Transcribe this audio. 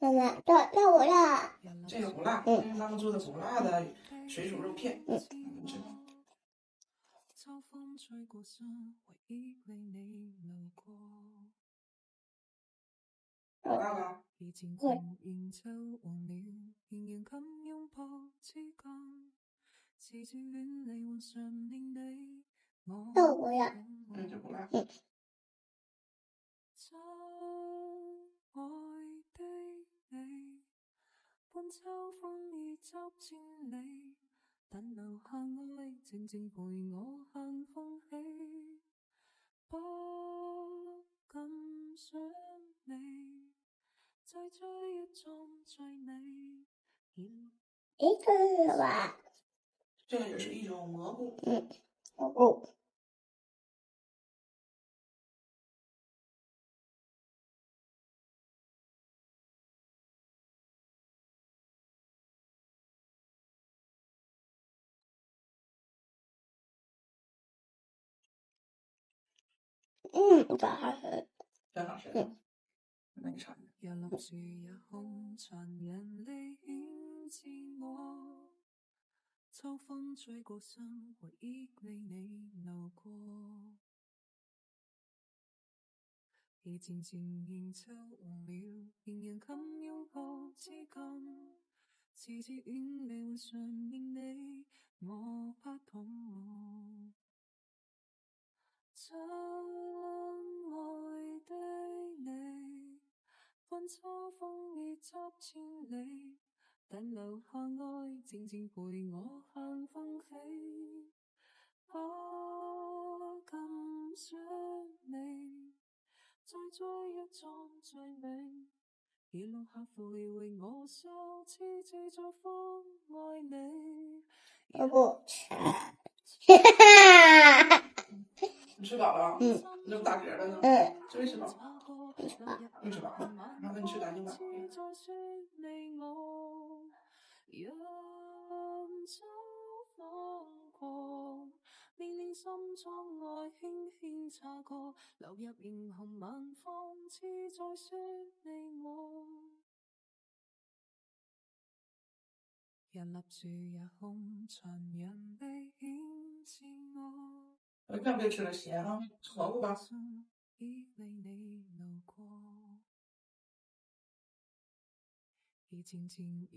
妈妈，到我了。这个不辣，这是妈妈做的不辣的水煮肉片。你知道。辣吧？到我了。这不辣。伴秋風已執千里，但留下愛靜靜陪我行風起，不敢想你，再追一種最美。這個吧，這個也是一種蘑菇。蘑菇。真好吃。真好吃。那你嘗一嘗。秋風吹過身，回憶裏你流過，而漸漸認秋黃了，仍然敢擁抱至今，遲遲遠離還常念你，我不懂。親愛的你，伴秋風已執千里，但留下愛靜靜陪我行風起，不敢想你，再追一種最美，而落下回為我數次次再方愛你。不你吃飽了？你怎麼打嗝了呢？這沒吃飽。沒吃飽。然後你吃乾淨吧。年年心中愛輕輕擦過，流入螢紅晚風，似在說你我。人立樹也空，殘人未顯自我。我看別吃了鹹啊，吃蘑菇吧。已漸漸